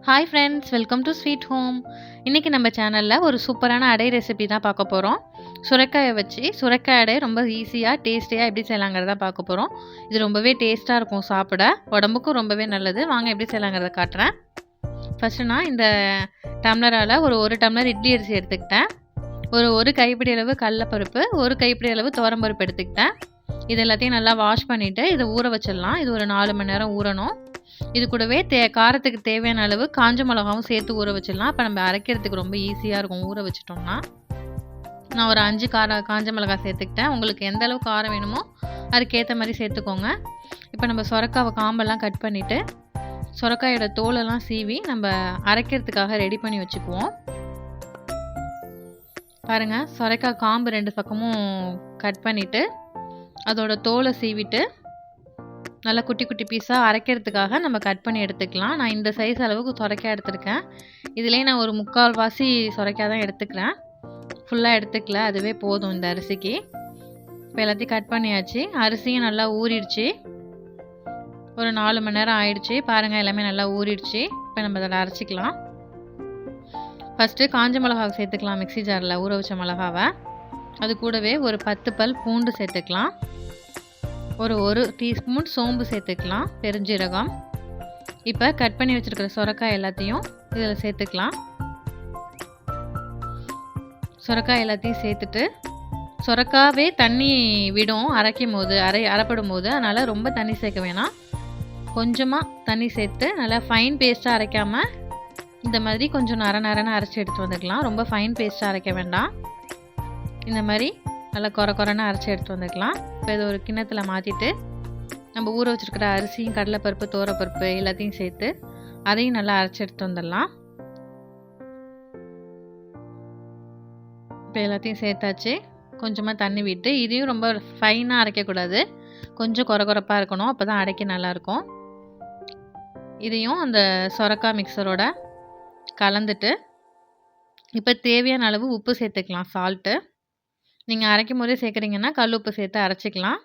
Hi friends, welcome to sweet home. இன்றைக்கி நம்ம சேனலில் ஒரு சூப்பரான அடை ரெசிபி தான் பார்க்க போகிறோம். சுரைக்காயை வச்சு சுரைக்காய் அடை ரொம்ப ஈஸியாக டேஸ்டியாக எப்படி செய்யலாங்கிறத பார்க்க போகிறோம். இது ரொம்பவே டேஸ்ட்டாக இருக்கும், சாப்பிட உடம்புக்கும் ரொம்பவே நல்லது. வாங்க எப்படி செய்யலாங்கிறத காட்டுறேன். ஃபஸ்ட்டு நான் இந்த டம்ளரால் ஒரு டம்ளர் இட்லி அரிசி எடுத்துக்கிட்டேன். ஒரு கைப்பிடி அளவு கடலைப்பருப்பு, ஒரு கைப்பிடி அளவு துவரம்பருப்பு எடுத்துக்கிட்டேன். இது எல்லாத்தையும் நல்லா வாஷ் பண்ணிவிட்டு இதை ஊற வச்சிடலாம். இது ஒரு 4 மணி நேரம் ஊறணும். இது கூடவே காரத்துக்கு தேவையான அளவு காஞ்ச மிளகாவும் சேர்த்து ஊற வச்சிடலாம். அப்போ நம்ம அரைக்கிறதுக்கு ரொம்ப ஈஸியாக இருக்கும் ஊற வச்சிட்டோம்னா. நான் ஒரு 5 காஞ்ச மிளகாய் சேர்த்துக்கிட்டேன். உங்களுக்கு எந்த அளவு காரம் வேணுமோ அதுக்கேற்ற மாதிரி சேர்த்துக்கோங்க. இப்போ நம்ம சொரக்காவை காம்பெல்லாம் கட் பண்ணிவிட்டு சொரக்காயோட தோலெல்லாம் சீவி நம்ம அரைக்கிறதுக்காக ரெடி பண்ணி வச்சுக்குவோம். பாருங்கள், சொரக்காய் காம்பு 2 பக்கமும் கட் பண்ணிவிட்டு அதோட தோலை சீவிட்டு நல்லா குட்டி குட்டி பீஸாக அரைக்கிறதுக்காக நம்ம கட் பண்ணி எடுத்துக்கலாம். நான் இந்த சைஸ் அளவுக்கு சொரைக்காய் எடுத்துருக்கேன். இதுலேயே நான் ஒரு 3/4 வாசி சொரைக்காய் தான் எடுத்துக்கிறேன். ஃபுல்லாக எடுத்துக்கல, அதுவே போதும் இந்த அரிசிக்கு. இப்போ எல்லாத்தையும் கட் பண்ணியாச்சு. அரிசியும் நல்லா ஊறிடுச்சு. ஒரு 4 மணி நேரம் ஆயிடுச்சு. பாருங்கள், எல்லாமே நல்லா ஊறிடுச்சு. இப்போ நம்ம அதில் அரைச்சிக்கலாம். ஃபஸ்ட்டு காஞ்ச மிளகாவை சேர்த்துக்கலாம். மிக்ஸி ஜாரில் ஊற வச்ச மிளகாவை. அது கூடவே ஒரு 10 பல் பூண்டு சேர்த்துக்கலாம். ஒரு டீஸ்பூன் சோம்பு சேர்த்துக்கலாம், பெருஞ்சீரகம். இப்போ கட் பண்ணி வச்சுருக்கிற சொரக்காய் எல்லாத்தையும் இதில் சேர்த்துக்கலாம். சொரக்காய் எல்லாத்தையும் சேர்த்துட்டு சொரக்காவே தண்ணி விடும் அரைக்கும் போது, அரைப்படும் போது. அதனால் ரொம்ப தண்ணி சேர்க்க வேணாம். கொஞ்சமாக தண்ணி சேர்த்து நல்லா ஃபைன் பேஸ்ட்டாக அரைக்காமல் இந்த மாதிரி கொஞ்சம் நரன்னு அரைச்சி எடுத்து வந்துக்கலாம். ரொம்ப ஃபைன் பேஸ்ட்டாக அரைக்க வேண்டாம். இந்த மாதிரி நல்லா கொரன்னு அரைச்சி எடுத்து வந்துக்கலாம். இப்போ இதை ஒரு கிண்ணத்தில் மாற்றிட்டு நம்ம ஊற வச்சுருக்கிற அரிசியும் கடலைப்பருப்பு தோரப்பருப்பு எல்லாத்தையும் சேர்த்து அதையும் நல்லா அரைச்சி எடுத்து வந்துடலாம். இப்போ எல்லாத்தையும் சேர்த்தாச்சு. கொஞ்சமாக தண்ணி விட்டு இதையும் ரொம்ப ஃபைனாக அரைக்கக்கூடாது, கொஞ்சம் கொரப்பாக இருக்கணும். அப்போ தான் அரைக்க நல்லாயிருக்கும். இதையும் அந்த சொரக்காய் மிக்சரோட கலந்துட்டு இப்போ தேவையான அளவு உப்பு சேர்த்துக்கலாம், சால்ட்டு. நீங்கள் அரைக்கும் போதே சேர்க்குறீங்கன்னா கல் உப்பு சேர்த்து அரைச்சிக்கலாம்.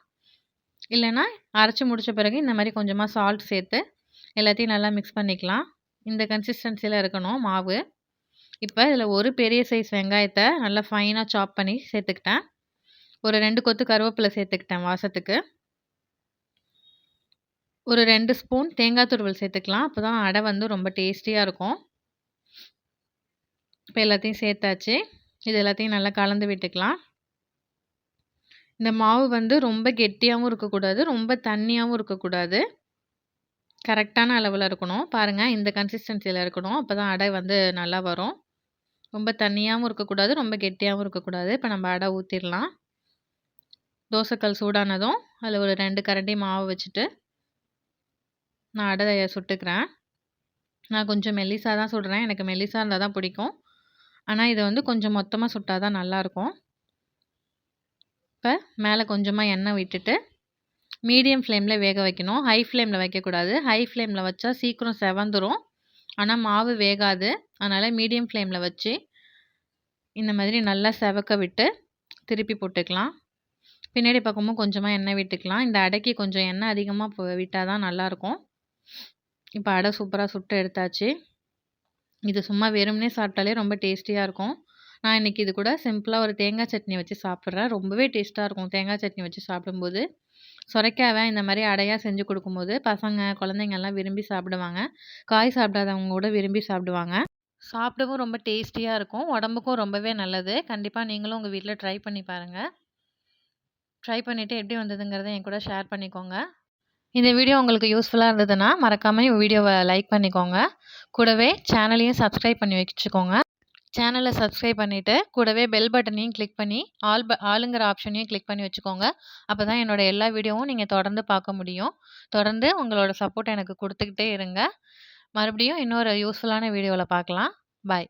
இல்லைன்னா அரைச்சி முடித்த பிறகு இந்த மாதிரி கொஞ்சமாக சால்ட் சேர்த்து எல்லாத்தையும் நல்லா மிக்ஸ் பண்ணிக்கலாம். இந்த கன்சிஸ்டன்சியில் இருக்கணும் மாவு. இப்போ இதில் ஒரு பெரிய சைஸ் வெங்காயத்தை நல்லா ஃபைனாக சாப் பண்ணி சேர்த்துக்கிட்டேன். ஒரு 2 கொத்து கருவேப்பிலை சேர்த்துக்கிட்டேன் வாசத்துக்கு. ஒரு 2 ஸ்பூன் தேங்காய் துருவல் சேர்த்துக்கலாம். அப்போ தான் அடை ரொம்ப டேஸ்டியாக இருக்கும். இப்போ எல்லாத்தையும் சேர்த்தாச்சு. இது எல்லாத்தையும் நல்லா கலந்து விட்டுக்கலாம். இந்த மாவு ரொம்ப கெட்டியாகவும் இருக்கக்கூடாது, ரொம்ப தண்ணியாகவும் இருக்கக்கூடாது. கரெக்டான அளவில் இருக்கணும். பாருங்கள், இந்த கன்சிஸ்டன்சியில் இருக்கணும். அப்போ தான் அடை நல்லா வரும். ரொம்ப தண்ணியாகவும் இருக்கக்கூடாது, ரொம்ப கெட்டியாகவும் இருக்கக்கூடாது. இப்போ நம்ம அடை ஊற்றிடலாம். தோசைக்கல் சூடானதும் அதில் ஒரு 2 கரண்டி மாவு வச்சுட்டு நான் அடையை சுட்டுக்கிறேன். நான் கொஞ்சம் மெல்லிசாக தான் சுடுறேன். எனக்கு மெல்லிசாக இருந்தால் தான் பிடிக்கும். ஆனால் இதை கொஞ்சம் மொத்தமாக சுட்டால் தான் நல்லாயிருக்கும். இப்போ மேலே கொஞ்சமாக எண்ணெய் விட்டுட்டு மீடியம் ஃப்ளேமில் வேக வைக்கணும். ஹை ஃப்ளேமில் வைக்கக்கூடாது. ஹை ஃப்ளேமில் வச்சா சீக்கிரம் செவந்துடும், ஆனால் மாவு வேகாது. அதனால் மீடியம் ஃப்ளேமில் வச்சு இந்த மாதிரி நல்லா செவக்க விட்டு திருப்பி போட்டுக்கலாம். பின்னாடி பக்கமும் கொஞ்சமாக எண்ணெய் விட்டுக்கலாம். இந்த அடைக்கு கொஞ்சம் எண்ணெய் அதிகமாக விட்டால் தான் நல்லாயிருக்கும். இப்போ அடை சூப்பராக சுட்டு எடுத்தாச்சு. இது சும்மா வெறுமனே சாப்பிட்டாலே ரொம்ப டேஸ்டியாக இருக்கும். நான் இன்றைக்கி இது கூட சிம்பிளாக ஒரு தேங்காய் சட்னி வச்சு சாப்பிட்றேன். ரொம்பவே டேஸ்ட்டாக இருக்கும் தேங்காய் சட்னி வச்சு சாப்பிடும்போது. சொரைக்காவை இந்த மாதிரி அடையாக செஞ்சு கொடுக்கும்போது பசங்க குழந்தைங்கள்லாம் விரும்பி சாப்பிடுவாங்க. காய் சாப்பிடாதவங்க கூட விரும்பி சாப்பிடுவாங்க. சாப்பிடவும் ரொம்ப டேஸ்டியாக இருக்கும், உடம்புக்கும் ரொம்பவே நல்லது. கண்டிப்பாக நீங்களும் உங்கள் வீட்டில் ட்ரை பண்ணி பாருங்கள். ட்ரை பண்ணிவிட்டு எப்படி வந்ததுங்கிறத என் கூட ஷேர் பண்ணிக்கோங்க. இந்த வீடியோ உங்களுக்கு யூஸ்ஃபுல்லாக இருந்ததுன்னா மறக்காமல் வீடியோவை லைக் பண்ணிக்கோங்க. கூடவே சேனலையும் சப்ஸ்கிரைப் பண்ணி வச்சுக்கோங்க. சேனலை சப்ஸ்கிரைப் பண்ணிவிட்டு கூடவே பெல் பட்டனையும் கிளிக் பண்ணி ஆளுங்கிற ஆப்ஷனையும் கிளிக் பண்ணி வச்சுக்கோங்க. அப்போ தான் என்னோடய எல்லா வீடியோவும் நீங்கள் தொடர்ந்து பார்க்க முடியும். தொடர்ந்து உங்களோட சப்போர்ட் எனக்கு கொடுத்துக்கிட்டே இருங்க. மறுபடியும் இன்னொரு யூஸ்ஃபுல்லான வீடியோவில் பார்க்கலாம். பாய்.